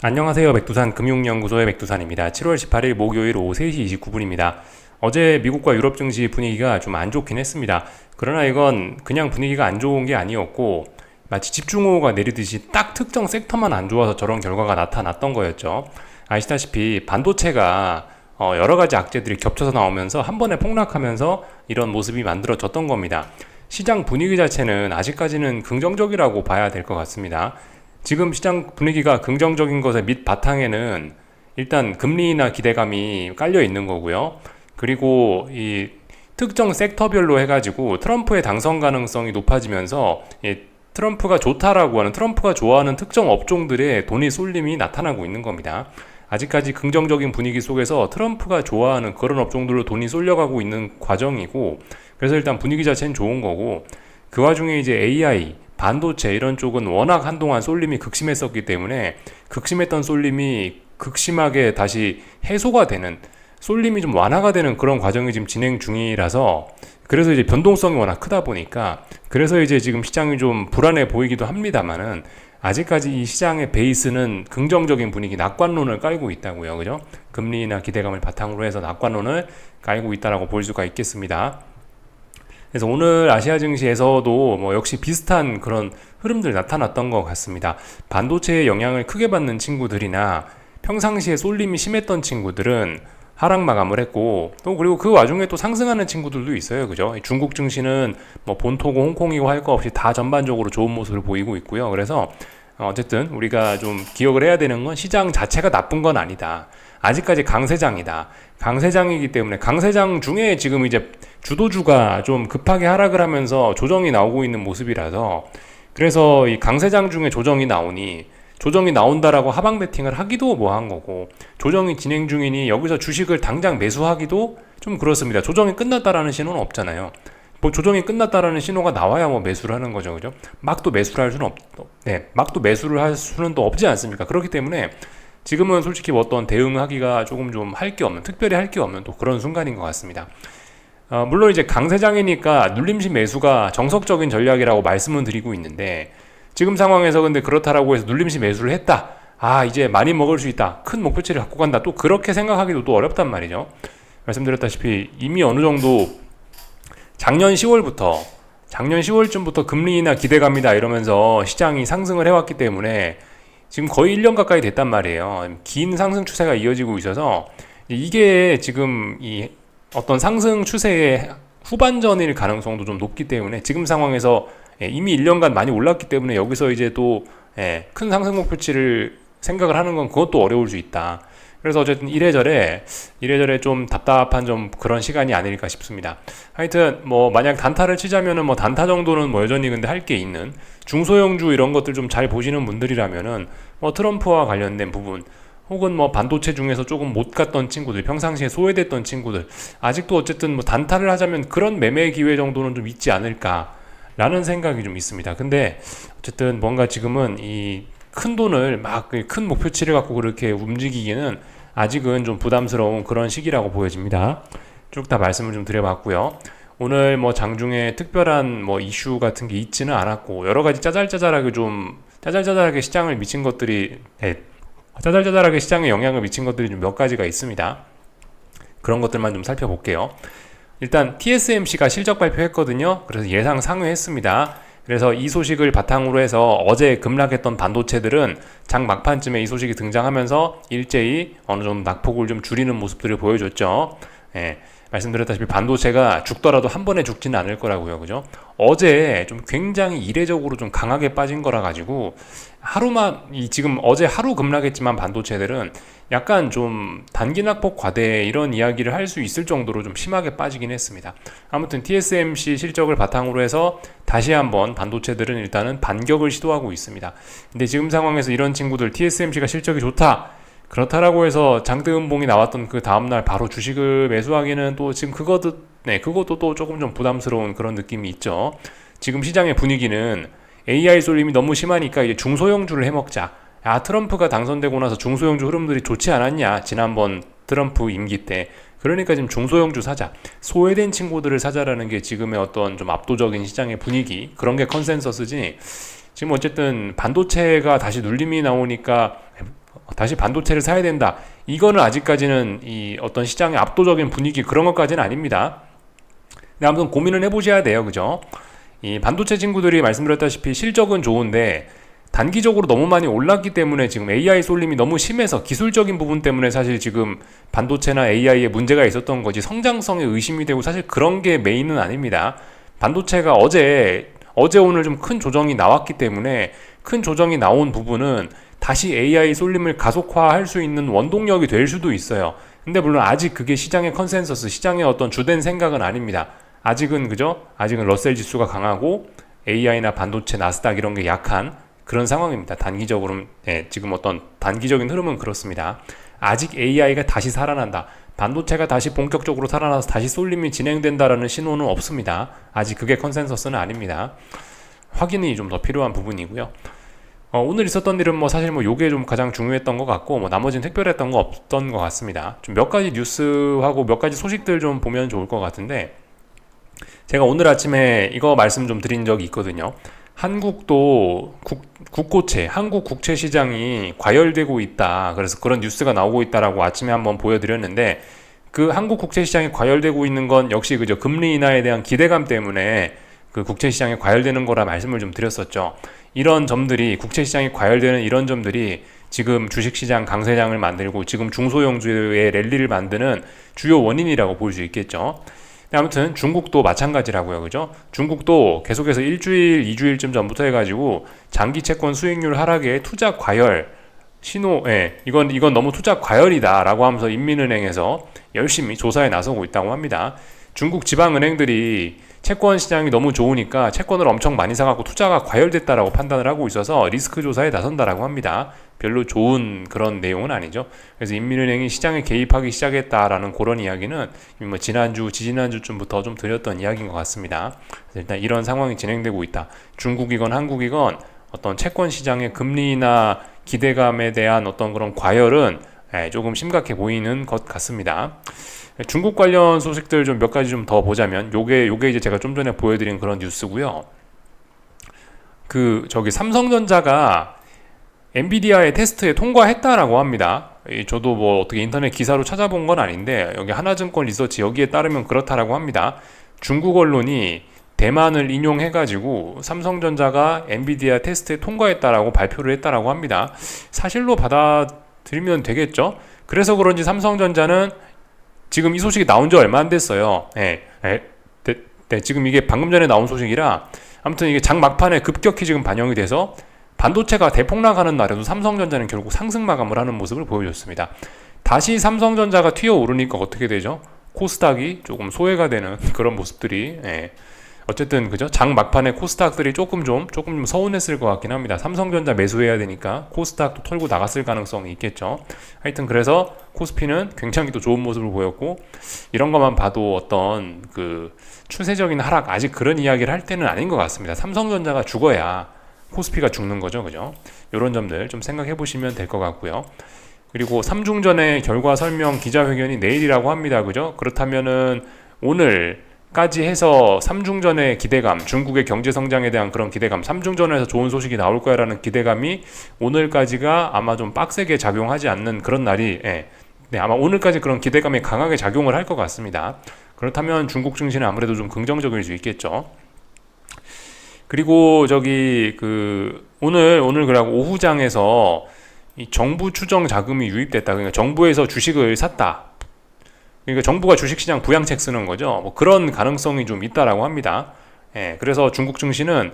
안녕하세요. 백두산 금융연구소의 백두산입니다. 7월 18일 목요일 오후 3시 29분입니다. 어제 미국과 유럽 증시 분위기가 좀 안 좋긴 했습니다. 그러나 이건 그냥 분위기가 안 좋은 게 아니었고 마치 집중호우가 내리듯이 딱 특정 섹터만 안 좋아서 저런 결과가 나타났던 거였죠. 아시다시피 반도체가 여러 가지 악재들이 겹쳐서 나오면서 한 번에 폭락하면서 이런 모습이 만들어졌던 겁니다. 시장 분위기 자체는 아직까지는 긍정적이라고 봐야 될 것 같습니다. 지금 시장 분위기가 긍정적인 것의 밑바탕에는 일단 금리나 기대감이 깔려 있는 거고요. 그리고 이 특정 섹터별로 해가지고 트럼프의 당선 가능성이 높아지면서 트럼프가 좋다라고 하는, 트럼프가 좋아하는 특정 업종들의 돈이 쏠림이 나타나고 있는 겁니다. 아직까지 긍정적인 분위기 속에서 트럼프가 좋아하는 그런 업종들로 돈이 쏠려가고 있는 과정이고, 그래서 일단 분위기 자체는 좋은 거고, 그 와중에 이제 AI, 반도체 이런 쪽은 워낙 한동안 쏠림이 극심했었기 때문에 극심했던 쏠림이 극심하게 다시 해소가 되는, 쏠림이 좀 완화가 되는 그런 과정이 지금 진행 중이라서, 그래서 이제 변동성이 워낙 크다 보니까, 그래서 이제 지금 시장이 좀 불안해 보이기도 합니다만은 아직까지 이 시장의 베이스는 긍정적인 분위기, 낙관론을 깔고 있다고요. 그죠? 금리나 기대감을 바탕으로 해서 낙관론을 깔고 있다라고 볼 수가 있겠습니다. 그래서 오늘 아시아 증시에서도 뭐 역시 비슷한 그런 흐름들 나타났던 것 같습니다. 반도체의 영향을 크게 받는 친구들이나 평상시에 쏠림이 심했던 친구들은 하락 마감을 했고, 또 그리고 그 와중에 또 상승하는 친구들도 있어요. 그죠? 중국 증시는 뭐 본토고 홍콩이고 할 거 없이 다 전반적으로 좋은 모습을 보이고 있고요. 그래서 어쨌든 우리가 좀 기억을 해야 되는 건 시장 자체가 나쁜 건 아니다. 아직까지 강세장이다. 강세장이기 때문에 강세장 중에 지금 이제 주도주가 좀 급하게 하락을 하면서 조정이 나오고 있는 모습이라서, 그래서 이 강세장 중에 조정이 나오니, 조정이 나온다라고 하방 베팅을 하기도 뭐한 거고, 조정이 진행 중이니 여기서 주식을 당장 매수하기도 좀 그렇습니다. 조정이 끝났다라는 신호는 없잖아요. 뭐 조정이 끝났다라는 신호가 나와야 뭐 매수를 하는 거죠, 그죠? 막 또 매수를 할 수는 막 또 매수를 할 수는 또 없지 않습니까? 그렇기 때문에 지금은 솔직히 뭐 어떤 대응하기가 조금 좀 할 게 없는, 특별히 할 게 없는 또 그런 순간인 것 같습니다. 물론 이제 강세장이니까 눌림식 매수가 정석적인 전략이라고 말씀은 드리고 있는데, 지금 상황에서 근데 그렇다라고 해서 눌림식 매수를 했다, 이제 많이 먹을 수 있다, 큰 목표치를 갖고 간다, 또 그렇게 생각하기도 또 어렵단 말이죠. 말씀드렸다시피 이미 어느 정도 작년 10월쯤부터 금리나 기대감이다 이러면서 시장이 상승을 해왔기 때문에 지금 거의 1년 가까이 됐단 말이에요. 긴 상승 추세가 이어지고 있어서 이게 지금 이 어떤 상승 추세의 후반전일 가능성도 좀 높기 때문에, 지금 상황에서 이미 1년간 많이 올랐기 때문에 여기서 이제 또 큰 상승 목표치를 생각을 하는 건 그것도 어려울 수 있다. 그래서 어쨌든 이래저래 좀 답답한 좀 그런 시간이 아닐까 싶습니다. 하여튼 뭐 만약 단타를 치자면은 뭐 단타 정도는 뭐 여전히 근데 할 게 있는 중소형주 이런 것들 좀 잘 보시는 분들이라면은 뭐 트럼프와 관련된 부분, 혹은 뭐 반도체 중에서 조금 못 갔던 친구들, 평상시에 소외됐던 친구들, 아직도 어쨌든 뭐 단타를 하자면 그런 매매 기회 정도는 좀 있지 않을까라는 생각이 좀 있습니다. 근데 어쨌든 뭔가 지금은 이 큰 돈을 막 큰 목표치를 갖고 그렇게 움직이기는 아직은 좀 부담스러운 그런 시기라고 보여집니다. 쭉 다 말씀을 좀 드려봤고요. 오늘 뭐 장중에 특별한 뭐 이슈 같은 게 있지는 않았고, 여러 가지 짜잘짜잘하게 시장을 미친 것들이, 짜잘짜잘하게 시장에 영향을 미친 것들이 좀 몇 가지가 있습니다. 그런 것들만 좀 살펴볼게요. 일단 TSMC가 실적 발표했거든요. 그래서 예상 상회했습니다. 그래서 이 소식을 바탕으로 해서 어제 급락했던 반도체들은 장 막판쯤에 이 소식이 등장하면서 일제히 어느 정도 낙폭을 좀 줄이는 모습들을 보여줬죠. 말씀드렸다시피 반도체가 죽더라도 한 번에 죽지는 않을 거라고요. 그죠? 어제 좀 굉장히 이례적으로 좀 강하게 빠진 거라 가지고 지금 어제 하루 급락했지만 반도체들은 약간 좀 단기 낙폭 과대 이런 이야기를 할 수 있을 정도로 좀 심하게 빠지긴 했습니다. 아무튼 TSMC 실적을 바탕으로 해서 다시 한번 반도체들은 일단은 반격을 시도하고 있습니다. 근데 지금 상황에서 이런 친구들, TSMC가 실적이 좋다, 그렇다라고 해서 장대음봉이 나왔던 그 다음날 바로 주식을 매수하기는 또 지금 그것도 또 조금 좀 부담스러운 그런 느낌이 있죠. 지금 시장의 분위기는 AI 쏠림이 너무 심하니까 이제 중소형주를 해먹자. 트럼프가 당선되고 나서 중소형주 흐름들이 좋지 않았냐, 지난번 트럼프 임기 때. 그러니까 지금 중소형주 사자, 소외된 친구들을 사자라는 게 지금의 어떤 좀 압도적인 시장의 분위기, 그런 게 컨센서스지. 지금 어쨌든 반도체가 다시 눌림이 나오니까 다시 반도체를 사야 된다. 이거는 아직까지는 이 어떤 시장의 압도적인 분위기 그런 것까지는 아닙니다. 근데 아무튼 고민을 해보셔야 돼요. 그죠? 이 반도체 친구들이 말씀드렸다시피 실적은 좋은데 단기적으로 너무 많이 올랐기 때문에 지금 AI 쏠림이 너무 심해서 기술적인 부분 때문에 사실 지금 반도체나 AI에 문제가 있었던 거지 성장성에 의심이 되고 사실 그런 게 메인은 아닙니다. 반도체가 어제 오늘 좀 큰 조정이 나왔기 때문에 큰 조정이 나온 부분은 다시 AI 쏠림을 가속화할 수 있는 원동력이 될 수도 있어요. 근데 물론 아직 그게 시장의 컨센서스, 시장의 어떤 주된 생각은 아닙니다. 아직은 그죠? 아직은 러셀 지수가 강하고 AI나 반도체, 나스닥 이런 게 약한 그런 상황입니다. 단기적으로는 지금 어떤 단기적인 흐름은 그렇습니다. 아직 AI가 다시 살아난다. 반도체가 다시 본격적으로 살아나서 다시 쏠림이 진행된다라는 신호는 없습니다. 아직 그게 컨센서스는 아닙니다. 확인이 좀 더 필요한 부분이고요. 오늘 있었던 일은 사실 요게 좀 가장 중요했던 것 같고 나머지는 특별했던 거 없던 것 같습니다. 좀 몇 가지 뉴스하고 몇 가지 소식들 좀 보면 좋을 것 같은데 제가 오늘 아침에 이거 말씀 좀 드린 적이 있거든요. 한국도 국고채, 한국 국채 시장이 과열되고 있다. 그래서 그런 뉴스가 나오고 있다라고 아침에 한번 보여드렸는데 그 한국 국채 시장이 과열되고 있는 건 역시 그저 금리 인하에 대한 기대감 때문에 그 국채 시장이 과열되는 거라 말씀을 좀 드렸었죠. 이런 점들이 국채 시장이 과열되는 이런 점들이 지금 주식시장 강세장을 만들고 지금 중소형주의 랠리를 만드는 주요 원인이라고 볼 수 있겠죠. 아무튼 중국도 마찬가지라고요. 그죠? 중국도 계속해서 일주일, 2주일쯤 전부터 해가지고 장기 채권 수익률 하락에 투자 과열 신호, 이건 너무 투자 과열이다 라고 하면서 인민은행에서 열심히 조사에 나서고 있다고 합니다. 중국 지방은행들이 채권 시장이 너무 좋으니까 채권을 엄청 많이 사갖고 투자가 과열됐다라고 판단을 하고 있어서 리스크 조사에 나선다라고 합니다. 별로 좋은 그런 내용은 아니죠. 그래서 인민은행이 시장에 개입하기 시작했다라는 그런 이야기는 지난주, 지지난주쯤부터 좀 드렸던 이야기인 것 같습니다. 일단 이런 상황이 진행되고 있다. 중국이건 한국이건 어떤 채권 시장의 금리나 기대감에 대한 어떤 그런 과열은 조금 심각해 보이는 것 같습니다. 중국 관련 소식들 좀 몇 가지 좀 더 보자면 요게 이제 제가 좀 전에 보여드린 그런 뉴스고요. 삼성전자가 엔비디아의 테스트에 통과했다라고 합니다. 저도 어떻게 인터넷 기사로 찾아본 건 아닌데 여기 하나증권 리서치 여기에 따르면 그렇다라고 합니다. 중국 언론이 대만을 인용해가지고 삼성전자가 엔비디아 테스트에 통과했다라고 발표를 했다라고 합니다. 사실로 받아들이면 되겠죠? 그래서 그런지 삼성전자는 지금 이 소식이 나온 지 얼마 안 됐어요. 지금 이게 방금 전에 나온 소식이라 아무튼 이게 장 막판에 급격히 지금 반영이 돼서 반도체가 대폭락하는 날에도 삼성전자는 결국 상승 마감을 하는 모습을 보여줬습니다. 다시 삼성전자가 튀어오르니까 어떻게 되죠? 코스닥이 조금 소외가 되는 그런 모습들이 어쨌든 그죠? 장 막판에 코스닥들이 조금 좀 서운했을 것 같긴 합니다. 삼성전자 매수해야 되니까 코스닥도 털고 나갔을 가능성이 있겠죠. 하여튼 그래서 코스피는 굉장히 또 좋은 모습을 보였고 이런 것만 봐도 어떤 그 추세적인 하락 아직 그런 이야기를 할 때는 아닌 것 같습니다. 삼성전자가 죽어야 코스피가 죽는 거죠. 그죠? 이런 점들 좀 생각해 보시면 될 것 같고요. 그리고 3중전의 결과 설명 기자회견이 내일이라고 합니다. 그죠? 그렇다면은 오늘까지 해서 3중전의 기대감, 중국의 경제 성장에 대한 그런 기대감, 3중전에서 좋은 소식이 나올 거야라는 기대감이 오늘까지가 아마 좀 빡세게 작용하지 않는 그런 날이 아마 오늘까지 그런 기대감이 강하게 작용을 할 것 같습니다. 그렇다면 중국 증시는 아무래도 좀 긍정적일 수 있겠죠. 그리고 오늘 그러고 오후장에서 이 정부 추정 자금이 유입됐다. 그러니까 정부에서 주식을 샀다. 그러니까 정부가 주식시장 부양책 쓰는 거죠. 그런 가능성이 좀 있다라고 합니다. 그래서 중국 증시는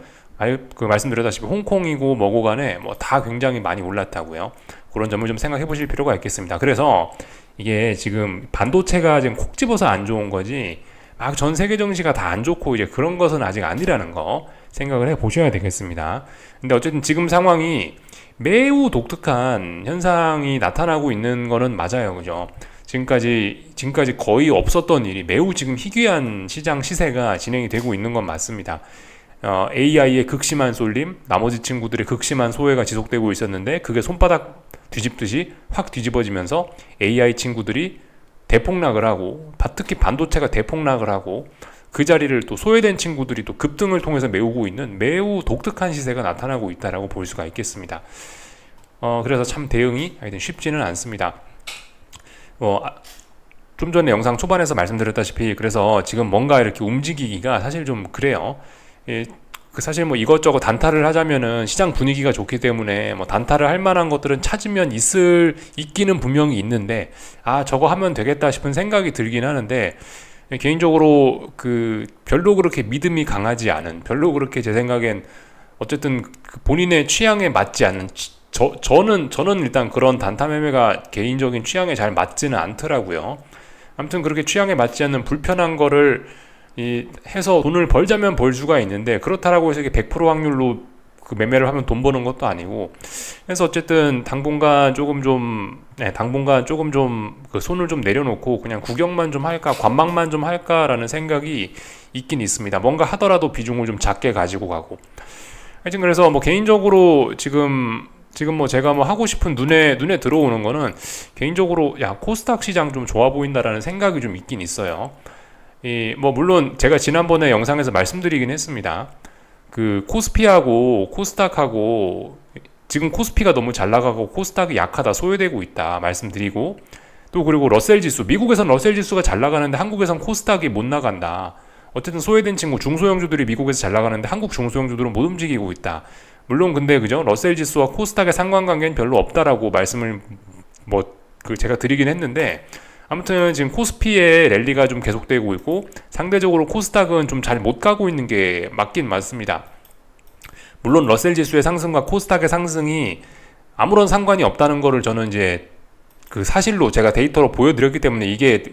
말씀드렸다시피 홍콩이고 뭐고 간에 다 굉장히 많이 올랐다고요. 그런 점을 좀 생각해 보실 필요가 있겠습니다. 그래서 이게 지금 반도체가 지금 콕 집어서 안 좋은 거지 막 전 세계 증시가 다 안 좋고 이제 그런 것은 아직 아니라는 거 생각을 해 보셔야 되겠습니다. 근데 어쨌든 지금 상황이 매우 독특한 현상이 나타나고 있는 거는 맞아요. 그죠? 지금까지 거의 없었던 일이 매우 지금 희귀한 시장 시세가 진행이 되고 있는 건 맞습니다. AI의 극심한 쏠림, 나머지 친구들의 극심한 소외가 지속되고 있었는데 그게 손바닥 뒤집듯이 확 뒤집어지면서 AI 친구들이 대폭락을 하고 특히 반도체가 대폭락을 하고 그 자리를 또 소외된 친구들이 또 급등을 통해서 메우고 있는 매우 독특한 시세가 나타나고 있다라고 볼 수가 있겠습니다. 그래서 참 대응이 하여튼 쉽지는 않습니다. 좀 전에 영상 초반에서 말씀드렸다시피 그래서 지금 뭔가 이렇게 움직이기가 사실 좀 그래요. 예, 사실 뭐 이것저것 단타를 하자면은 시장 분위기가 좋기 때문에 뭐 단타를 할 만한 것들은 찾으면 있기는 분명히 있는데 저거 하면 되겠다 싶은 생각이 들긴 하는데 개인적으로 별로 그렇게 믿음이 강하지 않은, 별로 그렇게 제 생각엔 어쨌든 본인의 취향에 맞지 않는, 저는 일단 그런 단타 매매가 개인적인 취향에 잘 맞지는 않더라고요. 아무튼 그렇게 취향에 맞지 않는 불편한 거를 해서 돈을 벌자면 벌 수가 있는데, 그렇다라고 해서 이게 100% 확률로 그 매매를 하면 돈 버는 것도 아니고, 그래서 어쨌든 당분간 조금 좀 그 손을 좀 내려놓고 그냥 구경만 좀 할까, 관망만 좀 할까라는 생각이 있긴 있습니다. 뭔가 하더라도 비중을 좀 작게 가지고 가고. 하여튼 그래서 뭐 개인적으로 지금 뭐 제가 뭐 하고 싶은 눈에 들어오는 거는, 개인적으로 코스닥 시장 좀 좋아 보인다라는 생각이 좀 있긴 있어요. 뭐 물론 제가 지난번에 영상에서 말씀드리긴 했습니다. 그 코스피하고 코스닥하고 지금 코스피가 너무 잘 나가고 코스닥이 약하다, 소외되고 있다 말씀드리고, 또 그리고 러셀 지수, 미국에선 러셀 지수가 잘 나가는데 한국에선 코스닥이 못 나간다. 어쨌든 소외된 친구, 중소형주들이 미국에서 잘 나가는데 한국 중소형주들은 못 움직이고 있다. 물론 근데 그죠? 러셀 지수와 코스닥의 상관관계는 별로 없다라고 말씀을 제가 드리긴 했는데, 아무튼 지금 코스피의 랠리가 좀 계속되고 있고 상대적으로 코스닥은 좀 잘 못 가고 있는 게 맞긴 맞습니다. 물론 러셀 지수의 상승과 코스닥의 상승이 아무런 상관이 없다는 거를 저는 이제 그 사실로 제가 데이터로 보여드렸기 때문에 이게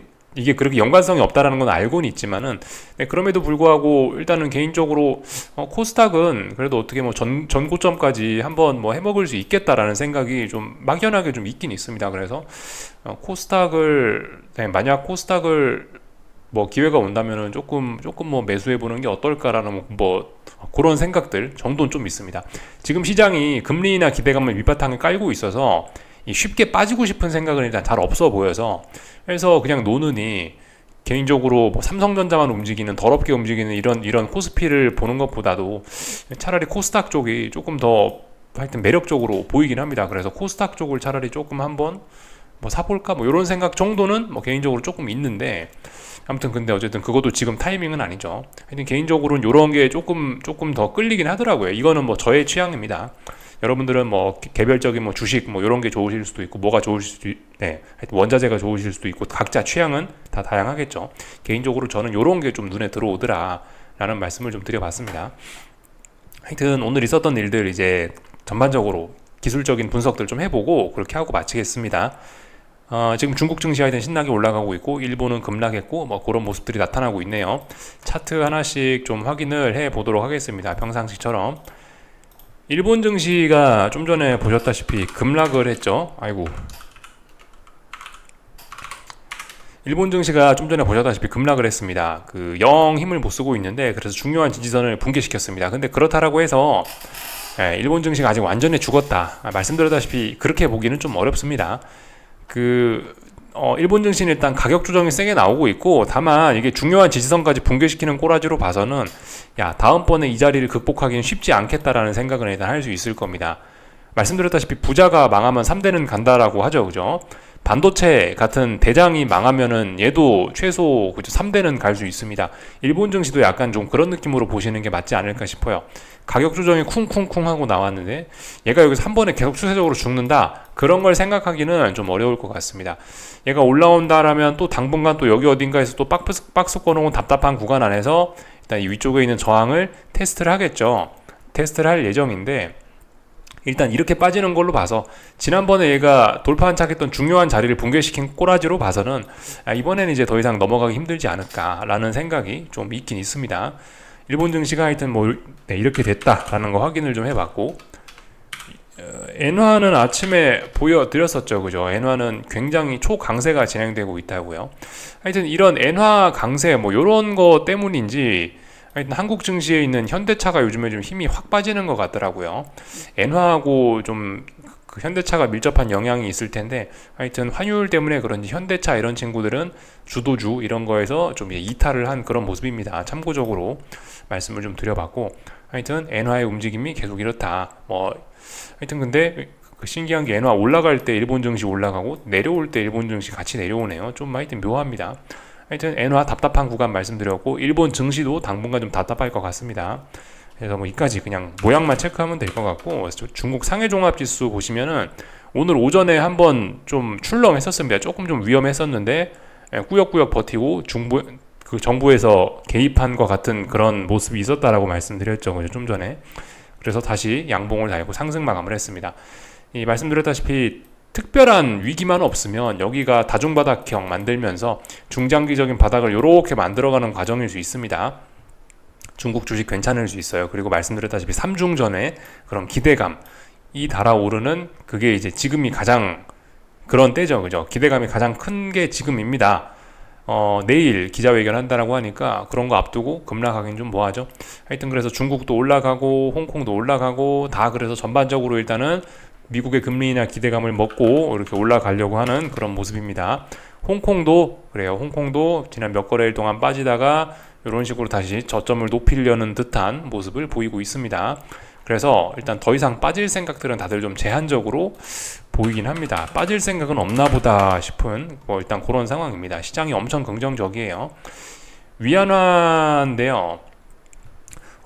그렇게 연관성이 없다라는 건 알고는 있지만은, 그럼에도 불구하고 일단은 개인적으로 코스닥은 그래도 어떻게 뭐 전고점까지 한번 뭐 해먹을 수 있겠다라는 생각이 좀 막연하게 좀 있긴 있습니다. 그래서 만약 코스닥을 뭐 기회가 온다면은 조금 뭐 매수해보는 게 어떨까라는 뭐 그런 생각들 정도는 좀 있습니다. 지금 시장이 금리나 기대감을 밑바탕에 깔고 있어서 쉽게 빠지고 싶은 생각은 일단 잘 없어 보여서, 그래서 그냥 노느니 개인적으로 뭐 삼성전자만 움직이는, 더럽게 움직이는 이런 코스피를 보는 것보다도 차라리 코스닥 쪽이 조금 더 하여튼 매력적으로 보이긴 합니다. 그래서 코스닥 쪽을 차라리 조금 한번 뭐 사볼까 뭐 이런 생각 정도는 뭐 개인적으로 조금 있는데, 아무튼 근데 어쨌든 그것도 지금 타이밍은 아니죠. 하여튼 개인적으로는 이런 게 조금 더 끌리긴 하더라고요. 이거는 뭐 저의 취향입니다. 여러분들은 뭐 개별적인 뭐 주식 뭐 이런 게 좋으실 수도 있고, 뭐가 좋으실 수도 하여튼 원자재가 좋으실 수도 있고, 각자 취향은 다 다양하겠죠. 개인적으로 저는 이런 게 좀 눈에 들어오더라 라는 말씀을 좀 드려봤습니다. 하여튼 오늘 있었던 일들 이제 전반적으로 기술적인 분석들 좀 해보고 그렇게 하고 마치겠습니다. 지금 중국 증시 하여튼 신나게 올라가고 있고, 일본은 급락했고, 뭐 그런 모습들이 나타나고 있네요. 차트 하나씩 좀 확인을 해 보도록 하겠습니다. 평상시처럼. 일본 증시가 좀 전에 보셨다시피 급락을 했죠. 일본 증시가 좀 전에 보셨다시피 급락을 했습니다. 영 힘을 못 쓰고 있는데, 그래서 중요한 지지선을 붕괴시켰습니다. 근데 그렇다라고 해서 일본 증시가 아직 완전히 죽었다, 말씀드렸다시피 그렇게 보기는 좀 어렵습니다. 일본 증시는 일단 가격 조정이 세게 나오고 있고, 다만 이게 중요한 지지선까지 붕괴시키는 꼬라지로 봐서는 다음번에 이 자리를 극복하기는 쉽지 않겠다라는 생각은 일단 할 수 있을 겁니다. 말씀드렸다시피 부자가 망하면 3대는 간다라고 하죠, 그죠? 반도체 같은 대장이 망하면은 얘도 최소 3대는 갈 수 있습니다. 일본 증시도 약간 좀 그런 느낌으로 보시는 게 맞지 않을까 싶어요. 가격 조정이 쿵쿵쿵 하고 나왔는데 얘가 여기서 한 번에 계속 추세적으로 죽는다, 그런 걸 생각하기는 좀 어려울 것 같습니다. 얘가 올라온다라면 또 당분간 또 여기 어딘가에서 또 박스 꺼놓은 답답한 구간 안에서 일단 이 위쪽에 있는 저항을 테스트를 하겠죠. 테스트를 할 예정인데, 일단 이렇게 빠지는 걸로 봐서 지난번에 얘가 돌파한착했던 중요한 자리를 붕괴시킨 꼬라지로 봐서는 이번에는 이제 더 이상 넘어가기 힘들지 않을까라는 생각이 좀 있긴 있습니다. 일본 증시가 하여튼 이렇게 됐다라는 거 확인을 좀 해봤고, 엔화는 아침에 보여드렸었죠, 그죠? 엔화는 굉장히 초강세가 진행되고 있다고요. 하여튼 이런 엔화 강세 뭐 이런 거 때문인지 하여튼 한국 증시에 있는 현대차가 요즘에 좀 힘이 확 빠지는 것 같더라고요. 엔화하고 좀 현대차가 밀접한 영향이 있을 텐데, 하여튼 환율 때문에 그런지 현대차 이런 친구들은 주도주 이런 거에서 좀 이탈을 한 그런 모습입니다. 참고적으로 말씀을 좀 드려봤고, 하여튼 엔화의 움직임이 계속 이렇다. 하여튼 근데 그 신기한 게 엔화 올라갈 때 일본 증시 올라가고 내려올 때 일본 증시 같이 내려오네요. 좀 하여튼 묘합니다. 하여튼 엔화 답답한 구간 말씀드렸고 일본 증시도 당분간 좀 답답할 것 같습니다. 그래서 뭐 이까지 그냥 모양만 체크하면 될 것 같고, 중국 상해종합지수 보시면은 오늘 오전에 한번 좀 출렁했었습니다. 조금 좀 위험했었는데 꾸역꾸역 버티고 그 정부에서 개입한 것 같은 그런 모습이 있었다라고 말씀드렸죠. 그죠? 좀 전에. 그래서 다시 양봉을 달고 상승 마감을 했습니다. 말씀드렸다시피 특별한 위기만 없으면 여기가 다중바닥형 만들면서 중장기적인 바닥을 이렇게 만들어가는 과정일 수 있습니다. 중국 주식 괜찮을 수 있어요. 그리고 말씀드렸다시피 3중전에 그런 기대감이 달아오르는, 그게 이제 지금이 가장 그런 때죠. 그죠? 기대감이 가장 큰 게 지금입니다. 내일 기자회견 한다라고 하니까 그런 거 앞두고 급락하긴 좀 뭐하죠. 하여튼 그래서 중국도 올라가고 홍콩도 올라가고 다, 그래서 전반적으로 일단은 미국의 금리나 기대감을 먹고 이렇게 올라가려고 하는 그런 모습입니다. 홍콩도 그래요. 홍콩도 지난 몇 거래일 동안 빠지다가 이런 식으로 다시 저점을 높이려는 듯한 모습을 보이고 있습니다. 그래서 일단 더 이상 빠질 생각들은 다들 좀 제한적으로 보이긴 합니다. 빠질 생각은 없나 보다 싶은 일단 그런 상황입니다. 시장이 엄청 긍정적이에요. 위안화인데요.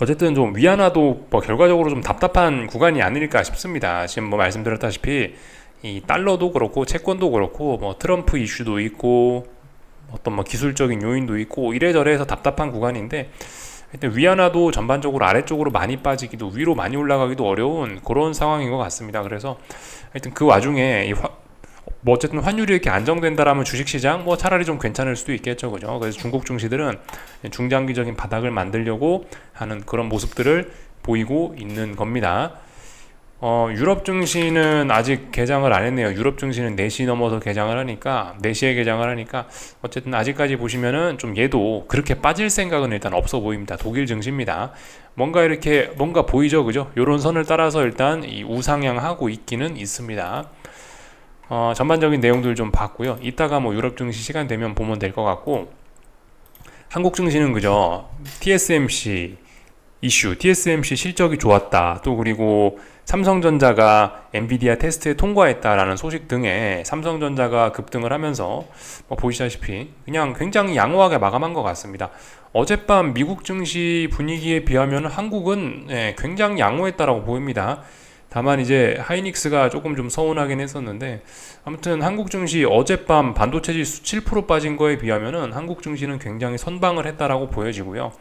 어쨌든 좀 위안화도 결과적으로 좀 답답한 구간이 아닐까 싶습니다. 지금 말씀드렸다시피 이 달러도 그렇고 채권도 그렇고 트럼프 이슈도 있고 어떤 기술적인 요인도 있고 이래저래 해서 답답한 구간인데, 하여튼 위안화도 전반적으로 아래쪽으로 많이 빠지기도 위로 많이 올라가기도 어려운 그런 상황인 것 같습니다. 그래서 하여튼 그 와중에 어쨌든 환율이 이렇게 안정된다라면 주식시장 차라리 좀 괜찮을 수도 있겠죠. 그죠? 그래서 중국 증시들은 중장기적인 바닥을 만들려고 하는 그런 모습들을 보이고 있는 겁니다. 유럽 증시는 아직 개장을 안 했네요. 유럽 증시는 4시 넘어서 개장을 하니까, 4시에 개장을 하니까, 어쨌든 아직까지 보시면은 좀 얘도 그렇게 빠질 생각은 일단 없어 보입니다. 독일 증시입니다. 뭔가 보이죠, 그죠? 요런 선을 따라서 일단 이 우상향하고 있기는 있습니다. 전반적인 내용들 좀 봤고요. 이따가 유럽 증시 시간 되면 보면 될 것 같고, 한국 증시는 그죠? TSMC 이슈, TSMC 실적이 좋았다. 또 그리고 삼성전자가 엔비디아 테스트에 통과했다라는 소식 등에 삼성전자가 급등을 하면서 보시다시피 그냥 굉장히 양호하게 마감한 것 같습니다. 어젯밤 미국 증시 분위기에 비하면 한국은 굉장히 양호했다라고 보입니다. 다만 이제 하이닉스가 조금 좀 서운하긴 했었는데, 아무튼 한국 증시 어젯밤 반도체 지수 7% 빠진 거에 비하면은 한국 증시는 굉장히 선방을 했다라고 보여지고요.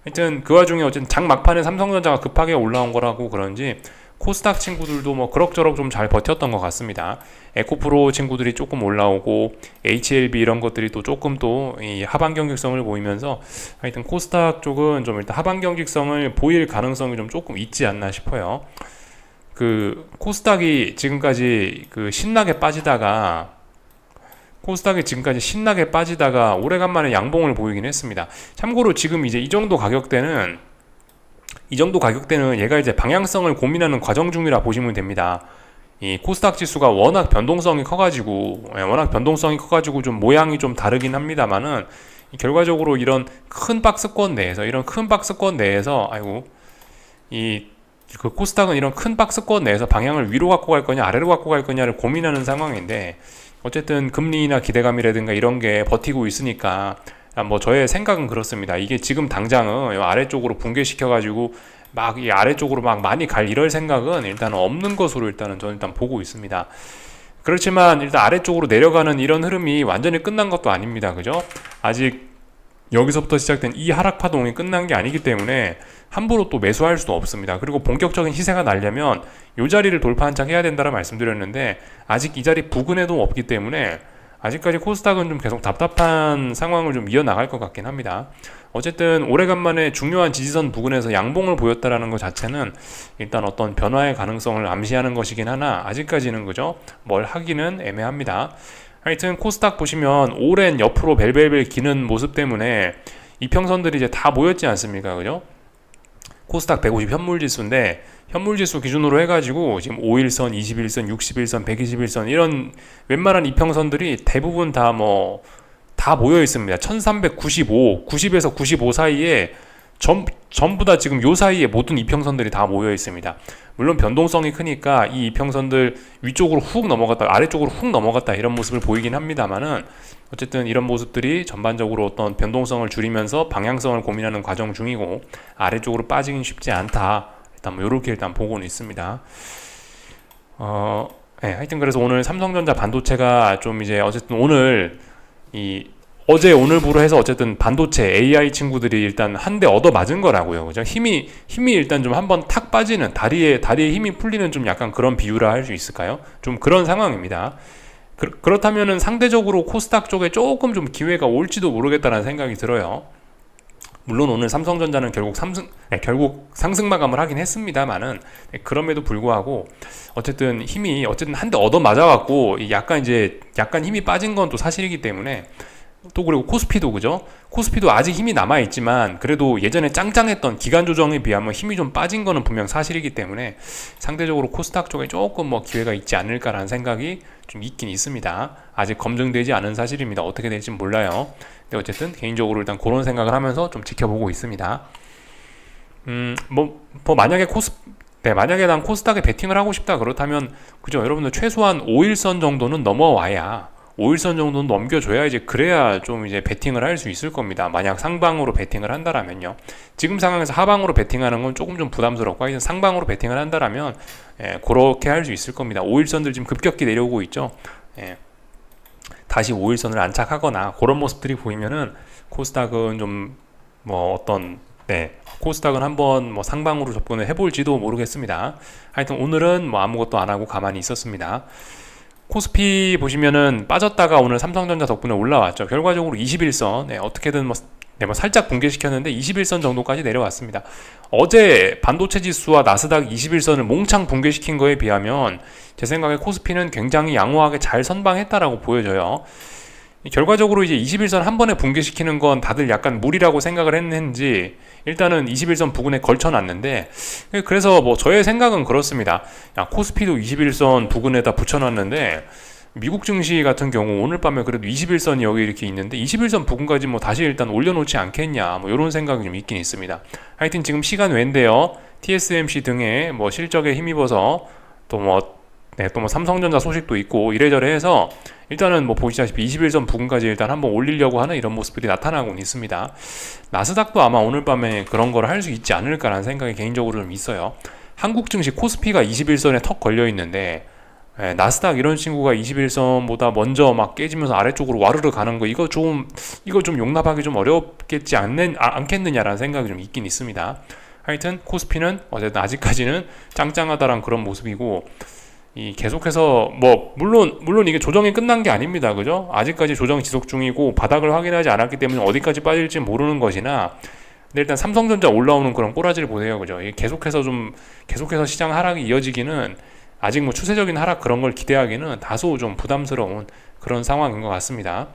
하여튼 그 와중에 어쨌든 장 막판에 삼성전자가 급하게 올라온 거라고 그런지 코스닥 친구들도 그럭저럭 좀 잘 버텼던 것 같습니다. 에코프로 친구들이 조금 올라오고 HLB 이런 것들이 또 조금 또 이 하반 경직성을 보이면서, 하여튼 코스닥 쪽은 좀 일단 하반 경직성을 보일 가능성이 좀 조금 있지 않나 싶어요. 그 코스닥이 지금까지 신나게 빠지다가 오래간만에 양봉을 보이긴 했습니다. 참고로 지금 이제 이 정도 가격대는 얘가 이제 방향성을 고민하는 과정 중이라 보시면 됩니다. 이 코스닥 지수가 워낙 변동성이 커가지고 좀 모양이 좀 다르긴 합니다만은, 결과적으로 이런 큰 박스권 내에서 그 코스닥은 이런 큰 박스권 내에서 방향을 위로 갖고 갈 거냐 아래로 갖고 갈 거냐를 고민하는 상황인데, 어쨌든 금리나 기대감이라든가 이런 게 버티고 있으니까 저의 생각은 그렇습니다. 이게 지금 당장은 아래쪽으로 붕괴시켜가지고 이 아래쪽으로 많이 갈 이럴 생각은 일단 없는 것으로 저는 일단 보고 있습니다. 그렇지만 일단 아래쪽으로 내려가는 이런 흐름이 완전히 끝난 것도 아닙니다. 그죠? 아직 여기서부터 시작된 이 하락 파동이 끝난 게 아니기 때문에 함부로 또 매수할 수도 없습니다. 그리고 본격적인 시세가 나려면 이 자리를 돌파 한창 해야 된다고 말씀드렸는데, 아직 이 자리 부근에도 없기 때문에 아직까지 코스닥은 좀 계속 답답한 상황을 좀 이어나갈 것 같긴 합니다. 어쨌든 오래간만에 중요한 지지선 부근에서 양봉을 보였다라는 것 자체는 일단 어떤 변화의 가능성을 암시하는 것이긴 하나, 아직까지는 그죠? 뭘 하기는 애매합니다. 하여튼 코스닥 보시면 오랜 옆으로 벨벨벨 기는 모습 때문에 이평선들이 이제 다 모였지 않습니까? 그죠? 코스닥 150 현물지수인데, 현물지수 기준으로 해가지고 지금 5일선, 21선, 61선, 121선 이런 웬만한 이평선들이 대부분 다 모여 있습니다. 1395, 90에서 95 사이에 전부 다 지금 요 사이에 모든 이평선들이 다 모여 있습니다. 물론 변동성이 크니까 이 이평선들 위쪽으로 훅 넘어갔다 아래쪽으로 훅 넘어갔다 이런 모습을 보이긴 합니다만은 어쨌든 이런 모습들이 전반적으로 어떤 변동성을 줄이면서 방향성을 고민하는 과정 중이고 아래쪽으로 빠지긴 쉽지 않다. 일단 뭐 이렇게 일단 보고는 있습니다. 네, 하여튼 그래서 오늘 삼성전자 반도체가 좀 이제 어쨌든 어제 오늘부로 해서 어쨌든 반도체 AI 친구들이 일단 한 대 얻어 맞은 거라고요. 그죠? 힘이 일단 좀 한번 탁 빠지는 다리에 힘이 풀리는 좀 약간 그런 비유라 할 수 있을까요? 좀 그런 상황입니다. 그렇다면은 상대적으로 코스닥 쪽에 조금 좀 기회가 올지도 모르겠다는 생각이 들어요. 물론 오늘 삼성전자는 결국 상승 마감을 하긴 했습니다만은 그럼에도 불구하고 어쨌든 한 대 얻어 맞아갖고 약간 힘이 빠진 건 또 사실이기 때문에 또 그리고 코스피도 그죠? 코스피도 아직 힘이 남아있지만 그래도 예전에 짱짱했던 기간 조정에 비하면 힘이 좀 빠진 거는 분명 사실이기 때문에 상대적으로 코스닥 쪽에 조금 뭐 기회가 있지 않을까라는 생각이 좀 있긴 있습니다. 아직 검증되지 않은 사실입니다. 어떻게 될지 몰라요. 근데 어쨌든 개인적으로 일단 그런 생각을 하면서 좀 지켜보고 있습니다. 만약에 난 코스닥에 베팅을 하고 싶다 그렇다면 그죠? 여러분들 최소한 5일선 정도는 넘어와야 5일선 정도는 넘겨줘야 그래야 좀 베팅을 할 수 있을 겁니다. 만약 상방으로 베팅을 한다라면요. 지금 상황에서 하방으로 베팅하는 건 조금 좀 부담스럽고 하여튼 상방으로 베팅을 한다라면 그렇게 할 수 있을 겁니다. 5일선들 지금 급격히 내려오고 있죠. 다시 5일선을 안착하거나 그런 모습들이 보이면은 코스닥은 좀 코스닥은 한번 상방으로 접근을 해볼지도 모르겠습니다. 하여튼 오늘은 아무것도 안 하고 가만히 있었습니다. 코스피 보시면은 빠졌다가 오늘 삼성전자 덕분에 올라왔죠. 결과적으로 21선 어떻게든 살짝 붕괴시켰는데 21선 정도까지 내려왔습니다. 어제 반도체 지수와 나스닥 21선을 몽창 붕괴시킨 거에 비하면 제 생각에 코스피는 굉장히 양호하게 잘 선방했다라고 보여져요. 결과적으로 21선 한 번에 붕괴시키는 건 다들 약간 무리라고 생각을 했는지 일단은 21선 부근에 걸쳐놨는데 그래서 저의 생각은 그렇습니다. 코스피도 21선 부근에다 붙여놨는데 미국 증시 같은 경우 오늘 밤에 그래도 21선이 여기 이렇게 있는데 21선 부근까지 다시 일단 올려놓지 않겠냐 이런 생각이 좀 있긴 있습니다. 하여튼 지금 시간 외인데요. TSMC 등의 실적에 힘입어서 또 삼성전자 소식도 있고 이래저래 해서 일단은 보시다시피 21선 부근까지 일단 한번 올리려고 하는 이런 모습들이 나타나고 있습니다. 나스닥도 아마 오늘 밤에 그런 걸 할 수 있지 않을까라는 생각이 개인적으로 좀 있어요. 한국 증시 코스피가 21선에 턱 걸려 있는데 나스닥 이런 친구가 21선보다 먼저 깨지면서 아래쪽으로 와르르 가는 거 이거 좀 용납하기 좀 어렵겠지 않겠느냐라는 생각이 좀 있긴 있습니다. 하여튼 코스피는 어쨌든 아직까지는 짱짱하다란 그런 모습이고 계속해서 물론 이게 조정이 끝난 게 아닙니다. 그죠? 아직까지 조정 지속 중이고 바닥을 확인하지 않았기 때문에 어디까지 빠질지 모르는 것이나 근데 일단 삼성전자 올라오는 그런 꼬라지를 보세요. 그죠? 계속해서 시장 하락이 이어지기는 아직 추세적인 하락 그런 걸 기대하기는 다소 좀 부담스러운 그런 상황인 것 같습니다.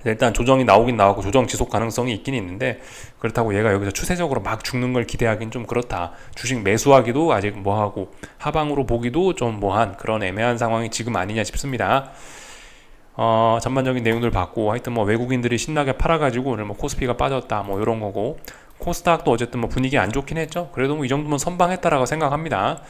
일단 조정이 나오긴 나왔고 조정 지속 가능성이 있긴 있는데 그렇다고 얘가 여기서 추세적으로 막 죽는 걸 기대하기는 좀 그렇다. 주식 매수하기도 아직 하고 하방으로 보기도 좀 뭐한 그런 애매한 상황이 지금 아니냐 싶습니다. 전반적인 내용들 봤고 하여튼 외국인들이 신나게 팔아가지고 오늘 코스피가 빠졌다 이런 거고 코스닥도 어쨌든 분위기 안 좋긴 했죠. 그래도 이 정도면 선방했다라고 생각합니다.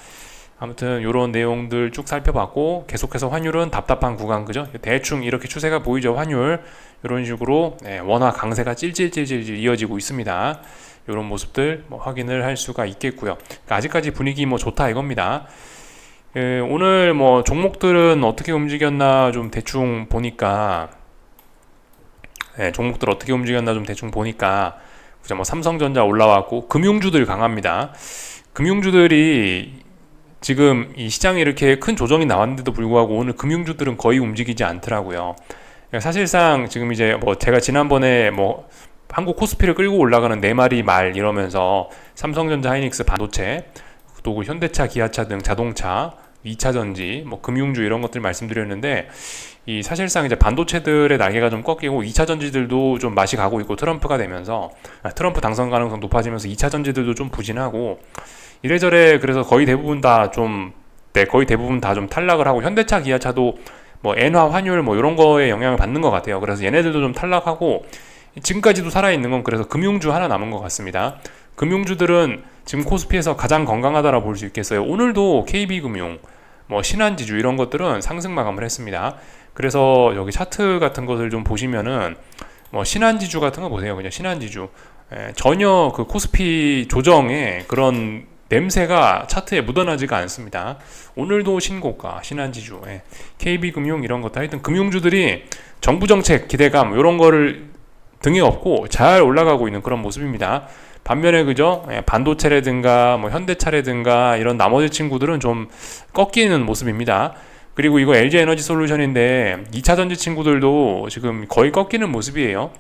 아무튼 이런 내용들 쭉 살펴봤고 계속해서 환율은 답답한 구간 그죠? 대충 이렇게 추세가 보이죠. 환율 이런 식으로 원화 강세가 찔찔찔찔 이어지고 있습니다. 이런 모습들 확인을 할 수가 있겠고요. 그러니까 아직까지 분위기 좋다 이겁니다. 오늘 종목들은 어떻게 움직였나 좀 대충 보니까 그죠? 삼성전자 올라왔고 금융주들 강합니다. 금융주들이 지금 이 시장에 이렇게 큰 조정이 나왔는데도 불구하고 오늘 금융주들은 거의 움직이지 않더라고요. 사실상 지금 제가 지난번에 한국 코스피를 끌고 올라가는 4마리 말 이러면서 삼성전자, 하이닉스, 반도체, 또 현대차, 기아차 등 자동차, 2차전지, 금융주 이런 것들 말씀드렸는데 사실상 반도체들의 날개가 좀 꺾이고 2차전지들도 좀 맛이 가고 있고 트럼프가 되면서 트럼프 당선 가능성 높아지면서 2차전지들도 좀 부진하고 이래저래 그래서 거의 대부분 다 좀 탈락을 하고 현대차, 기아차도 엔화 환율 이런 거에 영향을 받는 것 같아요. 그래서 얘네들도 좀 탈락하고 지금까지도 살아있는 건 그래서 금융주 하나 남은 것 같습니다. 금융주들은 지금 코스피에서 가장 건강하다라고 볼 수 있겠어요. 오늘도 KB금융, 뭐 신한지주 이런 것들은 상승 마감을 했습니다. 그래서 여기 차트 같은 것을 좀 보시면은 뭐 신한지주 같은 거 보세요. 그냥 신한지주 전혀 그 코스피 조정의 그런 냄새가 차트에 묻어나지가 않습니다. 오늘도 신고가, 신한지주, KB금융 이런 것들 하여튼 금융주들이 정부 정책 기대감 이런 거를 등에 업고 잘 올라가고 있는 그런 모습입니다. 반면에 그죠? 반도체라든가 뭐 현대차라든가 이런 나머지 친구들은 좀 꺾이는 모습입니다. 그리고 이거 LG에너지솔루션인데 2차전지 친구들도 지금 거의 꺾이는 모습이에요.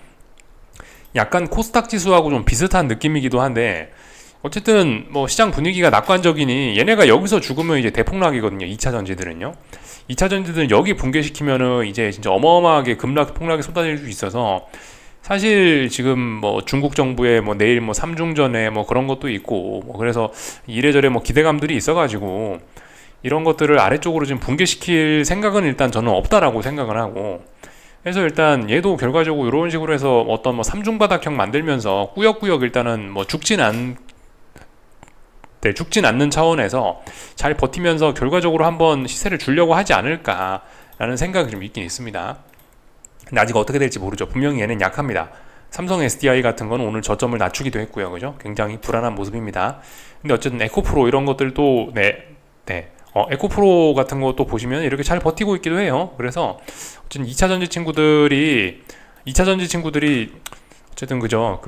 약간 코스닥 지수하고 좀 비슷한 느낌이기도 한데 어쨌든 뭐 시장 분위기가 낙관적이니 얘네가 여기서 죽으면 이제 대폭락이거든요. 2차전지들은요. 2차전지들은 여기 붕괴시키면은 이제 진짜 어마어마하게 폭락이 쏟아질 수 있어서 사실 지금 뭐 중국 정부의 뭐 내일 뭐 삼중전에 뭐 그런 것도 있고 뭐 그래서 이래저래 뭐 기대감들이 있어가지고 이런 것들을 아래쪽으로 지금 붕괴시킬 생각은 일단 저는 없다라고 생각을 하고 그래서 일단 얘도 결과적으로 이런 식으로 해서 어떤 뭐 삼중바닥형 만들면서 꾸역꾸역 일단은 뭐 죽진 않는 차원에서 잘 버티면서 결과적으로 한번 시세를 주려고 하지 않을까라는 생각이 좀 있긴 있습니다. 근데 아직 어떻게 될지 모르죠. 분명히 얘는 약합니다. 삼성 SDI 같은 건 오늘 저점을 낮추기도 했고요. 그죠? 굉장히 불안한 모습입니다. 근데 어쨌든 에코프로 이런 것들도 에코프로 같은 것도 보시면 이렇게 잘 버티고 있기도 해요. 그래서 어쨌든 2차전지 친구들이 어쨌든 그죠?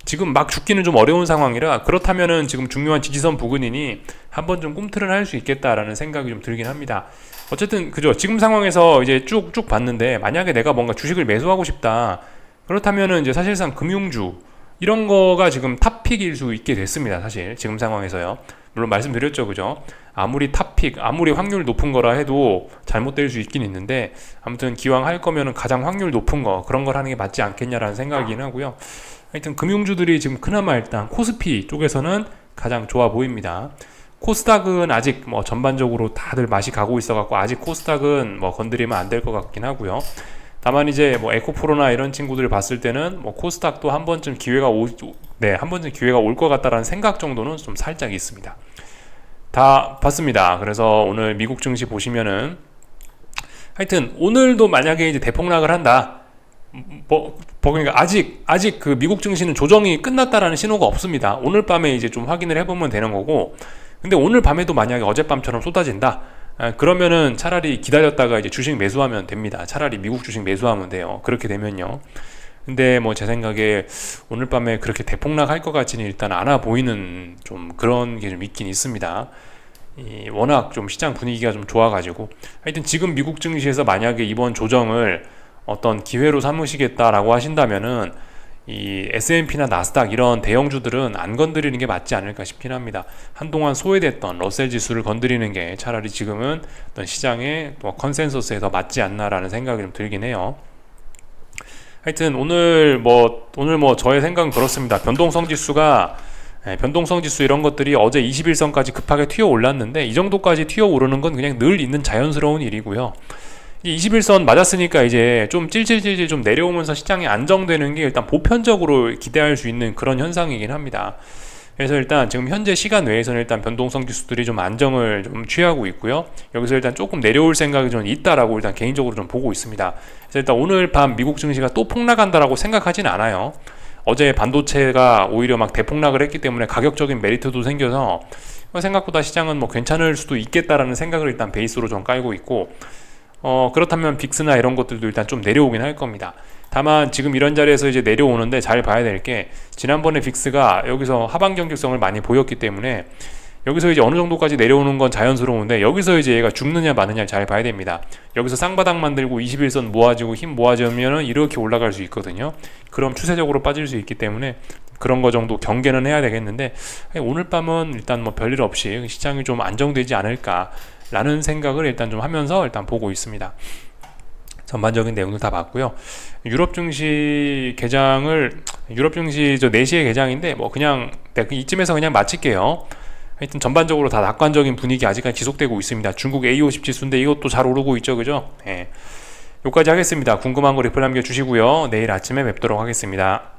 지금 막 죽기는 좀 어려운 상황이라 그렇다면은 지금 중요한 지지선 부근이니 한번 좀 꿈틀을 할 수 있겠다라는 생각이 좀 들긴 합니다. 어쨌든 그죠? 지금 상황에서 이제 쭉 봤는데 만약에 내가 뭔가 주식을 매수하고 싶다. 그렇다면은 이제 사실상 금융주 이런 거가 지금 탑픽일 수 있게 됐습니다. 사실 지금 상황에서요. 물론 말씀드렸죠, 그죠? 아무리 탑픽, 아무리 확률 높은 거라 해도 잘못될 수 있긴 있는데 아무튼 기왕 할 거면은 가장 확률 높은 거 그런 걸 하는 게 맞지 않겠냐라는 생각이긴 하고요. 하여튼 금융주들이 지금 그나마 일단 코스피 쪽에서는 가장 좋아 보입니다. 코스닥은 아직 뭐 전반적으로 다들 맛이 가고 있어갖고 아직 코스닥은 뭐 건드리면 안 될 것 같긴 하고요. 다만 이제 뭐 에코프로나 이런 친구들을 봤을 때는 뭐 코스닥도 한 번쯤 기회가 올 것 같다라는 생각 정도는 좀 살짝 있습니다. 다 봤습니다. 그래서 오늘 미국 증시 보시면은 하여튼 오늘도 만약에 이제 대폭락을 한다. 그러니까 아직 그 미국 증시는 조정이 끝났다라는 신호가 없습니다. 오늘 밤에 이제 좀 확인을 해보면 되는 거고, 근데 오늘 밤에도 만약에 어젯밤처럼 쏟아진다. 그러면은 차라리 기다렸다가 이제 주식 매수하면 됩니다. 차라리 미국 주식 매수하면 돼요. 그렇게 되면요. 근데 뭐 제 생각에 오늘 밤에 그렇게 대폭락할 것 같지는 일단 않아 보이는 좀 그런 게 좀 있긴 있습니다. 워낙 좀 시장 분위기가 좀 좋아가지고 하여튼 지금 미국 증시에서 만약에 이번 조정을 어떤 기회로 삼으시겠다라고 하신다면은 이 S&P나 나스닥 이런 대형주들은 안 건드리는 게 맞지 않을까 싶긴 합니다. 한동안 소외됐던 러셀 지수를 건드리는 게 차라리 지금은 어떤 시장의 또 컨센서스에 더 맞지 않나라는 생각이 좀 들긴 해요. 하여튼 오늘 뭐 저의 생각은 그렇습니다. 변동성 지수 이런 것들이 어제 21선까지 급하게 튀어 올랐는데 이 정도까지 튀어 오르는 건 그냥 늘 있는 자연스러운 일이고요. 21선 맞았으니까 이제 좀 찔찔찔찔 좀 내려오면서 시장이 안정되는 게 일단 보편적으로 기대할 수 있는 그런 현상이긴 합니다. 그래서 일단 지금 현재 시간 외에서는 일단 변동성 지수들이 좀 안정을 좀 취하고 있고요. 여기서 일단 조금 내려올 생각이 좀 있다라고 일단 개인적으로 좀 보고 있습니다. 그래서 일단 오늘 밤 미국 증시가 또 폭락한다라고 생각하진 않아요. 어제 반도체가 오히려 막 대폭락을 했기 때문에 가격적인 메리트도 생겨서 생각보다 시장은 뭐 괜찮을 수도 있겠다라는 생각을 일단 베이스로 좀 깔고 있고, 그렇다면 빅스나 이런 것들도 일단 좀 내려오긴 할 겁니다. 다만 지금 이런 자리에서 이제 내려오는데 잘 봐야 될 게 지난번에 빅스가 여기서 하방 경직성을 많이 보였기 때문에 여기서 이제 어느 정도까지 내려오는 건 자연스러운데 여기서 이제 얘가 죽느냐 마느냐 잘 봐야 됩니다. 여기서 쌍바닥 만들고 21선 모아지고 힘 모아지면은 이렇게 올라갈 수 있거든요. 그럼 추세적으로 빠질 수 있기 때문에 그런 거 정도 경계는 해야 되겠는데 오늘 밤은 일단 뭐 별일 없이 시장이 좀 안정되지 않을까라는 생각을 일단 좀 하면서 일단 보고 있습니다. 전반적인 내용들 다 봤고요. 유럽 증시 저 4시에 개장인데 뭐 그냥 이쯤에서 그냥 마칠게요. 하여튼 전반적으로 다 낙관적인 분위기 아직까지 지속되고 있습니다. 중국 A50 지수인데 이것도 잘 오르고 있죠, 그죠? 예. 여기까지 하겠습니다. 궁금한 거 리플 남겨주시고요. 내일 아침에 뵙도록 하겠습니다.